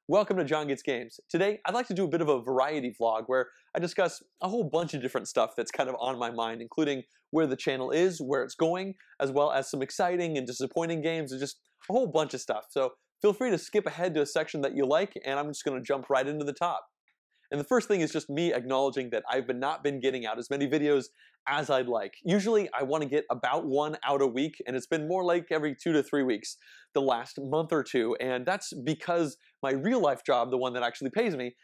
Welcome to JonGetsGames. Today, I'd like to do a bit of a variety vlog where I discuss a whole bunch of different stuff that's kind of on my mind, including where the channel is, where it's going, as well as some exciting and disappointing games, and just a whole bunch of stuff. So feel free to skip ahead to a section that you like, and I'm just going to jump right into the top. And the first thing is just me acknowledging that I've not been getting out as many videos as I'd like. Usually I want to get about one out a week, and it's been more like every 2 to 3 weeks the last month or two, and that's because my real life job, the one that actually pays me,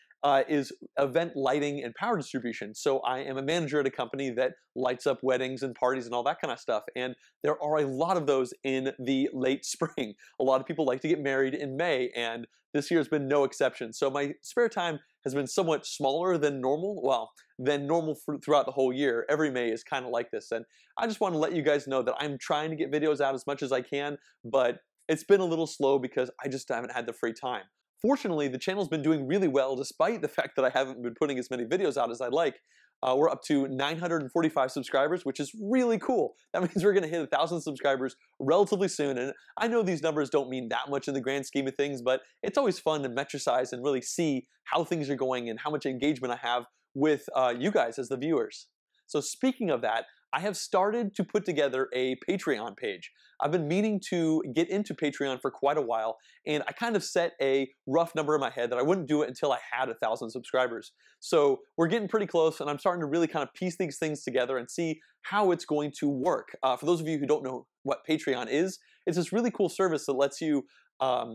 is event lighting and power distribution. So I am a manager at a company that lights up weddings and parties and all that kind of stuff, and there are a lot of those in the late spring. A lot of people like to get married in May, and this year has been no exception. So my spare time has been somewhat smaller than normal. Well, than normal throughout the whole year. Every May is kind of like this, and I just want to let you guys know that I'm trying to get videos out as much as I can, but it's been a little slow because I just haven't had the free time. Fortunately, the channel's been doing really well despite the fact that I haven't been putting as many videos out as I'd like. We're up to 945 subscribers, which is really cool. That means we're going to hit 1,000 subscribers relatively soon, and I know these numbers don't mean that much in the grand scheme of things, but it's always fun to metricize and really see how things are going and how much engagement I have with you guys as the viewers. So speaking of that, I have started to put together a Patreon page. I've been meaning to get into Patreon for quite a while, and I kind of set a rough number in my head that I wouldn't do it until I had 1,000 subscribers. So we're getting pretty close, and I'm starting to really kind of piece these things together and see how it's going to work. For those of you who don't know what Patreon is, it's this really cool service that lets you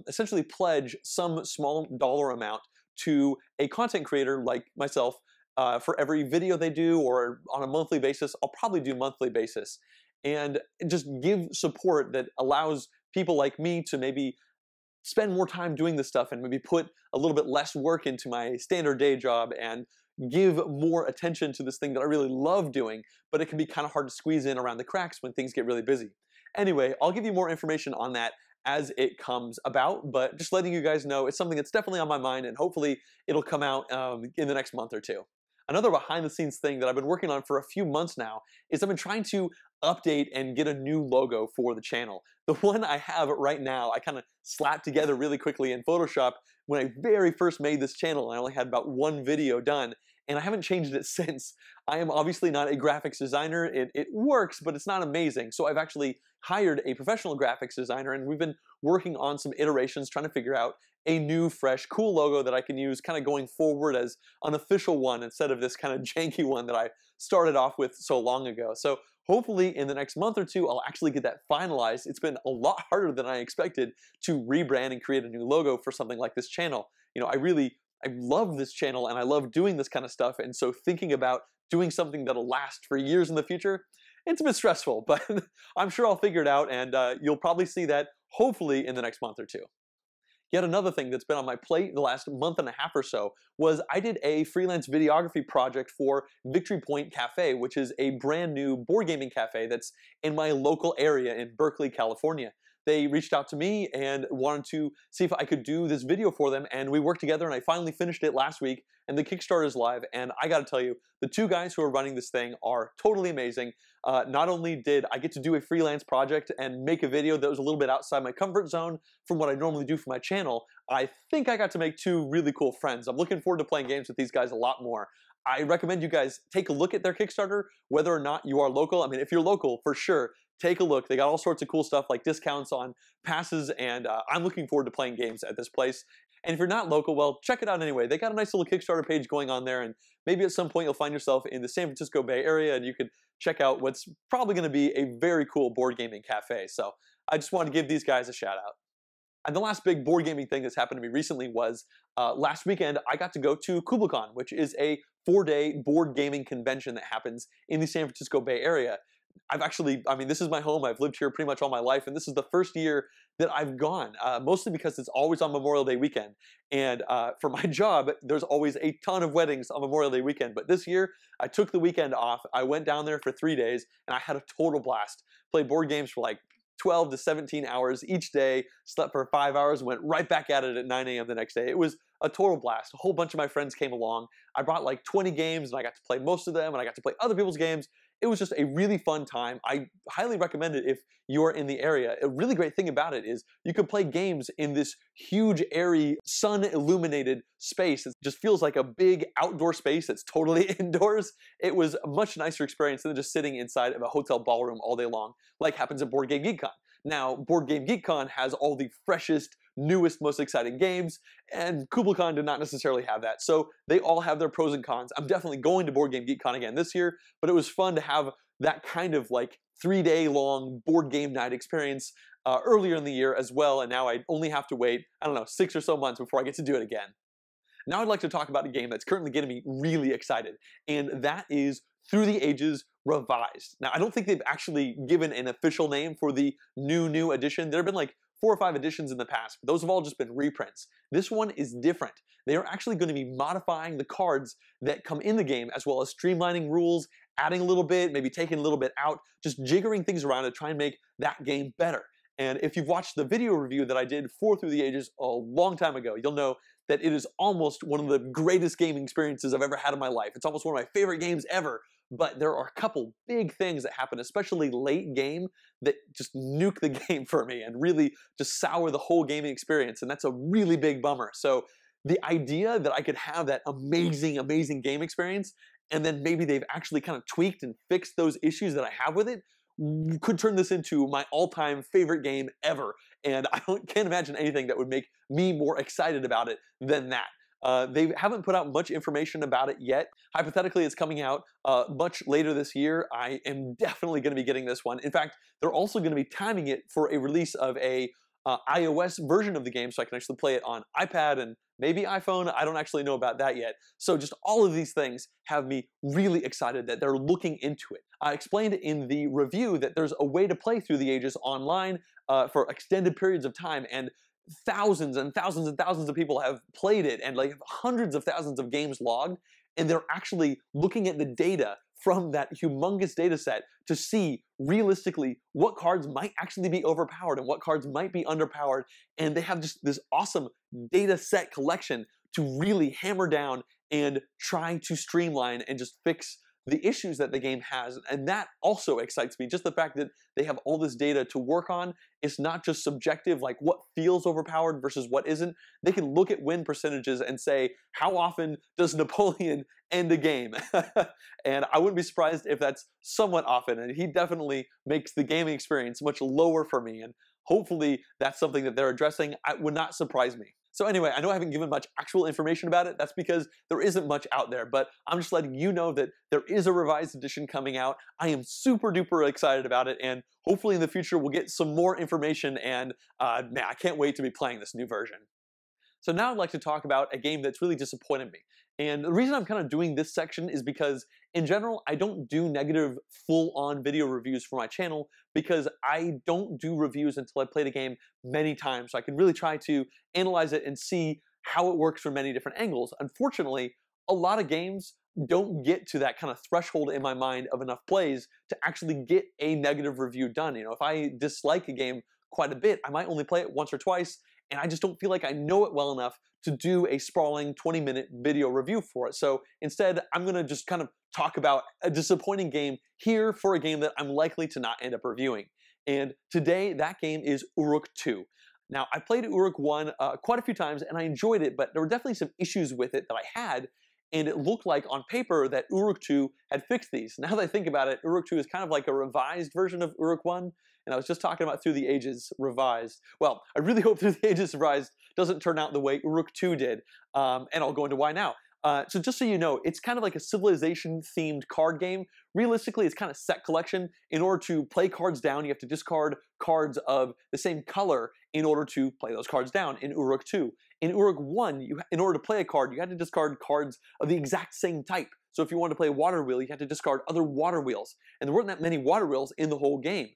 essentially pledge some small dollar amount to a content creator like myself for every video they do, or on a monthly basis. I'll probably do monthly basis, and just give support that allows people like me to maybe spend more time doing this stuff and maybe put a little bit less work into my standard day job and give more attention to this thing that I really love doing, but it can be kind of hard to squeeze in around the cracks when things get really busy. Anyway, I'll give you more information on that as it comes about, but just letting you guys know it's something that's definitely on my mind, and hopefully it'll come out in the next month or two. Another behind-the-scenes thing that I've been working on for a few months now is I've been trying to update and get a new logo for the channel. The one I have right now, I kind of slapped together really quickly in Photoshop when I very first made this channel. I only had about one video done, and I haven't changed it since. I am obviously not a graphics designer. It works, but it's not amazing. So I've actually hired a professional graphics designer, and we've been working on some iterations trying to figure out a new, fresh, cool logo that I can use kind of going forward as an official one instead of this kind of janky one that I started off with so long ago. So hopefully in the next month or two, I'll actually get that finalized. It's been a lot harder than I expected to rebrand and create a new logo for something like this channel. You know, I love this channel and I love doing this kind of stuff, and so thinking about doing something that'll last for years in the future, it's a bit stressful, but I'm sure I'll figure it out, and you'll probably see that hopefully in the next month or two. Yet another thing that's been on my plate the last month and a half or so was I did a freelance videography project for Victory Point Cafe, which is a brand new board gaming cafe that's in my local area in Berkeley, California. They reached out to me and wanted to see if I could do this video for them, and we worked together, and I finally finished it last week, and the Kickstarter is live, and I gotta tell you, the two guys who are running this thing are totally amazing. Not only did I get to do a freelance project and make a video that was a little bit outside my comfort zone from what I normally do for my channel, I think I got to make two really cool friends. I'm looking forward to playing games with these guys a lot more. I recommend you guys take a look at their Kickstarter, whether or not you are local. I mean, if you're local, for sure, take a look. They got all sorts of cool stuff like discounts on passes, and I'm looking forward to playing games at this place. And if you're not local, well, check it out anyway. They got a nice little Kickstarter page going on there, and maybe at some point you'll find yourself in the San Francisco Bay Area and you could check out what's probably going to be a very cool board gaming cafe. So I just want to give these guys a shout out. And the last big board gaming thing that's happened to me recently was last weekend I got to go to Kublacon, which is a 4-day board gaming convention that happens in the San Francisco Bay Area. This is my home. I've lived here pretty much all my life, and this is the first year that I've gone, mostly because it's always on Memorial Day weekend. And for my job, there's always a ton of weddings on Memorial Day weekend. But this year, I took the weekend off. I went down there for 3 days, and I had a total blast. Played board games for like 12 to 17 hours each day, slept for 5 hours, went right back at it at 9 a.m. the next day. It was a total blast. A whole bunch of my friends came along. I brought like 20 games, and I got to play most of them, and I got to play other people's games. it was just a really fun time. I highly recommend it if you're in the area. A really great thing about it is you can play games in this huge, airy, sun-illuminated space. It just feels like a big outdoor space that's totally indoors. It was a much nicer experience than just sitting inside of a hotel ballroom all day long, like happens at Board Game Geek Con. Now, Board Game Geek Con has all the freshest, newest, most exciting games, and Kublacon did not necessarily have that. So they all have their pros and cons. I'm definitely going to Board Game Geek Con again this year, but it was fun to have that kind of like 3-day long board game night experience earlier in the year as well, and now I only have to wait, I don't know, 6 or so months before I get to do it again. Now I'd like to talk about a game that's currently getting me really excited, and that is Through the Ages Revised. Now, I don't think they've actually given an official name for the new edition. There have been like 4 or 5 editions in the past, but those have all just been reprints. This one is different. They are actually going to be modifying the cards that come in the game, as well as streamlining rules, adding a little bit, maybe taking a little bit out, just jiggering things around to try and make that game better. And if you've watched the video review that I did for Through the Ages a long time ago, you'll know that it is almost one of the greatest gaming experiences I've ever had in my life. It's almost one of my favorite games ever. But there are a couple big things that happen, especially late game, that just nuke the game for me and really just sour the whole gaming experience, and that's a really big bummer. So the idea that I could have that amazing, amazing game experience, and then maybe they've actually kind of tweaked and fixed those issues that I have with it, could turn this into my all-time favorite game ever. And I can't imagine anything that would make me more excited about it than that. They haven't put out much information about it yet. Hypothetically, it's coming out much later this year. I am definitely going to be getting this one. In fact, they're also going to be timing it for a release of a iOS version of the game, so I can actually play it on iPad and maybe iPhone. I don't actually know about that yet. So just all of these things have me really excited that they're looking into it. I explained in the review that there's a way to play Through the Ages online for extended periods of time, and thousands and thousands and thousands of people have played it, and like hundreds of thousands of games logged, and they're actually looking at the data from that humongous data set to see realistically what cards might actually be overpowered and what cards might be underpowered, and they have just this awesome data set collection to really hammer down and try to streamline and just fix the issues that the game has. And that also excites me, just the fact that they have all this data to work on. It's not just subjective, like what feels overpowered versus what isn't. They can look at win percentages and say, how often does Napoleon end a game? And I wouldn't be surprised if that's somewhat often, and he definitely makes the gaming experience much lower for me, and hopefully that's something that they're addressing. It would not surprise me. So anyway, I know I haven't given much actual information about it. That's because there isn't much out there, but I'm just letting you know that there is a revised edition coming out. I am super duper excited about it, and hopefully in the future we'll get some more information, and man, I can't wait to be playing this new version. So now I'd like to talk about a game that's really disappointed me. And the reason I'm kind of doing this section is because, in general, I don't do negative full-on video reviews for my channel because I don't do reviews until I play the game many times, so I can really try to analyze it and see how it works from many different angles. Unfortunately, a lot of games don't get to that kind of threshold in my mind of enough plays to actually get a negative review done. You know, if I dislike a game quite a bit, I might only play it once or twice, and I just don't feel like I know it well enough to do a sprawling 20-minute video review for it. So instead, I'm going to just kind of talk about a disappointing game here for a game that I'm likely to not end up reviewing. And today, that game is Uruk 2. Now, I played Uruk 1 quite a few times, and I enjoyed it, but there were definitely some issues with it that I had, and it looked like on paper that Uruk 2 had fixed these. Now that I think about it, Uruk 2 is kind of like a revised version of Uruk 1, and I was just talking about Through the Ages Revised. Well, I really hope Through the Ages Revised doesn't turn out the way Uruk 2 did, and I'll go into why now. So just so you know, it's kind of like a civilization-themed card game. Realistically, it's kind of set collection. In order to play cards down, you have to discard cards of the same color in order to play those cards down in Uruk 2. In Uruk 1, in order to play a card, you had to discard cards of the exact same type. So if you wanted to play a water wheel, you had to discard other water wheels. And there weren't that many water wheels in the whole game.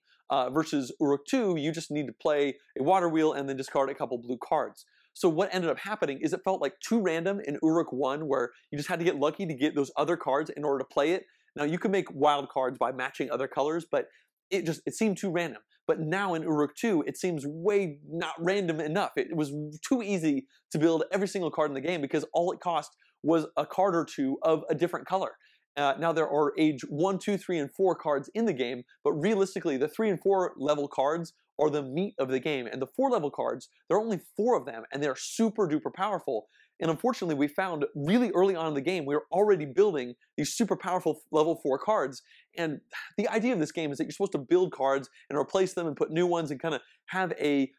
Versus Uruk 2, you just need to play a water wheel and then discard a couple blue cards. So what ended up happening is it felt like too random in Uruk 1, where you just had to get lucky to get those other cards in order to play it. Now you can make wild cards by matching other colors, but it seemed too random. But now in Uruk 2, it seems way not random enough. It was too easy to build every single card in the game because all it cost was a card or two of a different color. Now there are age 1, 2, 3, and 4 cards in the game, but realistically the 3 and 4 level cards are the meat of the game. And the 4 level cards, there are only 4 of them, and they're super duper powerful. And unfortunately, we found really early on in the game, we were already building these super powerful level 4 cards. And the idea of this game is that you're supposed to build cards and replace them and put new ones and kind of have a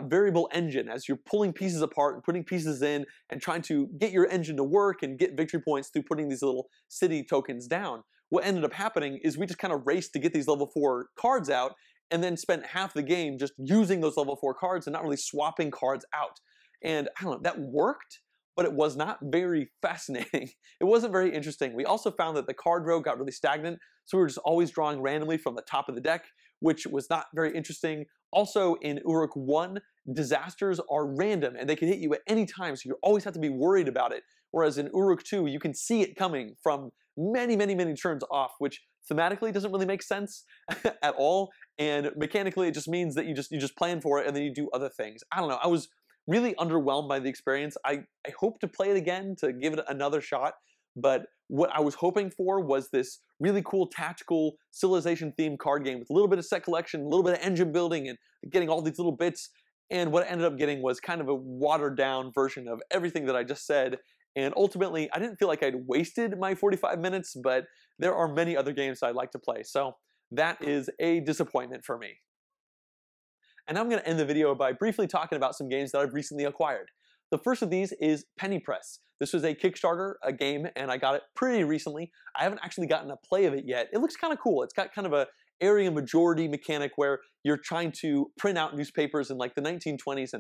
variable engine as you're pulling pieces apart and putting pieces in and trying to get your engine to work and get victory points through putting these little city tokens down. What ended up happening is we just kind of raced to get these level 4 cards out and then spent half the game just using those level 4 cards and not really swapping cards out. And I don't know, that worked, but it was not very fascinating. It wasn't very interesting. We also found that the card row got really stagnant, so we were just always drawing randomly from the top of the deck, which was not very interesting. Also, in Uruk 1, disasters are random, and they can hit you at any time, so you always have to be worried about it. Whereas in Uruk 2, you can see it coming from many, many, many turns off, which thematically doesn't really make sense at all, and mechanically it just means that you just plan for it and then you do other things. I don't know. I was really underwhelmed by the experience. I hope to play it again to give it another shot, but what I was hoping for was this really cool tactical civilization themed card game with a little bit of set collection, a little bit of engine building, and getting all these little bits. And what I ended up getting was kind of a watered down version of everything that I just said. And ultimately, I didn't feel like I'd wasted my 45 minutes, but there are many other games I'd like to play. So that is a disappointment for me. And I'm going to end the video by briefly talking about some games that I've recently acquired. The first of these is Penny Press. This was a Kickstarter, a game, and I got it pretty recently. I haven't actually gotten a play of it yet. It looks kind of cool. It's got kind of a area majority mechanic where you're trying to print out newspapers in like the 1920s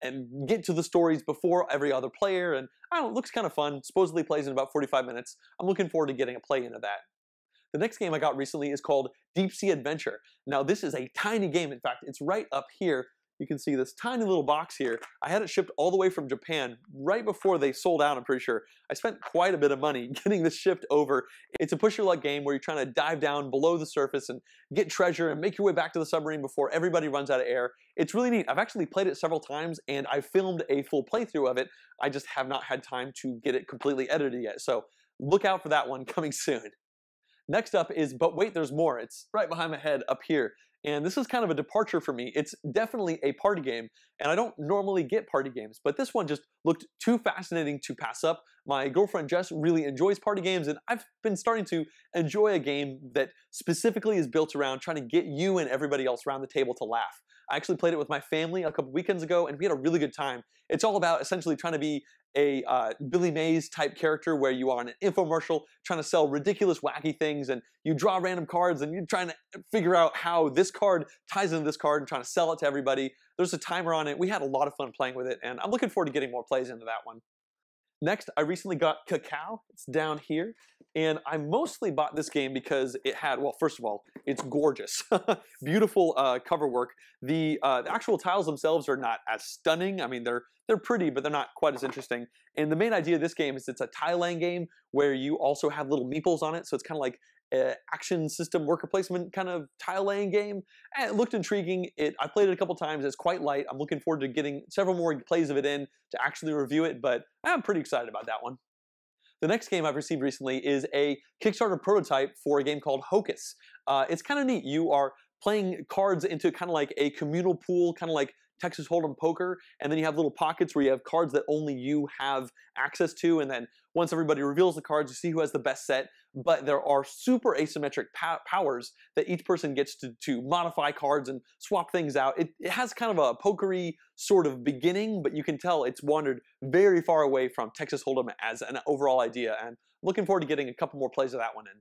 and get to the stories before every other player. And I don't know, it looks kind of fun. Supposedly plays in about 45 minutes. I'm looking forward to getting a play into that. The next game I got recently is called Deep Sea Adventure. Now this is a tiny game. In fact, it's right up here. You can see this tiny little box here. I had it shipped all the way from Japan right before they sold out, I'm pretty sure. I spent quite a bit of money getting this shipped over. It's a push your luck game where you're trying to dive down below the surface and get treasure and make your way back to the submarine before everybody runs out of air. It's really neat. I've actually played it several times and I filmed a full playthrough of it. I just have not had time to get it completely edited yet. So look out for that one coming soon. Next up is But Wait, There's More. It's right behind my head up here. And this is kind of a departure for me. It's definitely a party game, and I don't normally get party games, but this one just looked too fascinating to pass up. My girlfriend Jess really enjoys party games, and I've been starting to enjoy a game that specifically is built around trying to get you and everybody else around the table to laugh. I actually played it with my family a couple weekends ago, and we had a really good time. It's all about essentially trying to be a Billy Mays type character where you are in an infomercial trying to sell ridiculous wacky things, and you draw random cards and you're trying to figure out how this card ties into this card and trying to sell it to everybody. There's a timer on it. We had a lot of fun playing with it, and I'm looking forward to getting more plays into that one. Next, I recently got Cacao. It's down here. And I mostly bought this game because it had, well, first of all, it's gorgeous. Beautiful cover work. The actual tiles themselves are not as stunning. I mean, they're pretty, but they're not quite as interesting. And the main idea of this game is it's a tile laying game where you also have little meeples on it. So it's kind of like an action system worker placement kind of tile laying game. And it looked intriguing. I played it a couple times. It's quite light. I'm looking forward to getting several more plays of it in to actually review it, but I'm pretty excited about that one. The next game I've received recently is a Kickstarter prototype for a game called Hocus. It's kind of neat. You are playing cards into kind of like a communal pool, kind of like Texas Hold'em poker, and then you have little pockets where you have cards that only you have access to, and then once everybody reveals the cards, you see who has the best set, but there are super asymmetric powers that each person gets to modify cards and swap things out. It has kind of a pokery sort of beginning, but you can tell it's wandered very far away from Texas Hold'em as an overall idea, and I'm looking forward to getting a couple more plays of that one in.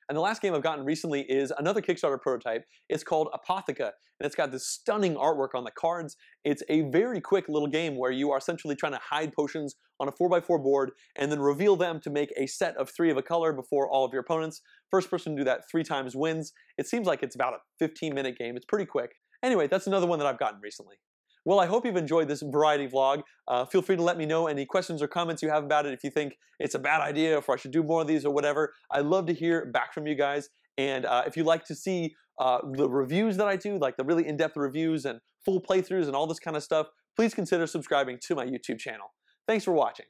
And the last game I've gotten recently is another Kickstarter prototype. It's called Apotheca, and it's got this stunning artwork on the cards. It's a very quick little game where you are essentially trying to hide potions on a 4x4 board and then reveal them to make a set of 3 of a color before all of your opponents. First person to do that 3 times wins. It seems like it's about a 15-minute game. It's pretty quick. Anyway, that's another one that I've gotten recently. Well, I hope you've enjoyed this variety vlog. Feel free to let me know any questions or comments you have about it. If you think it's a bad idea or I should do more of these or whatever, I'd love to hear back from you guys. And if you'd like to see the reviews that I do, like the really in-depth reviews and full playthroughs and all this kind of stuff, please consider subscribing to my YouTube channel. Thanks for watching.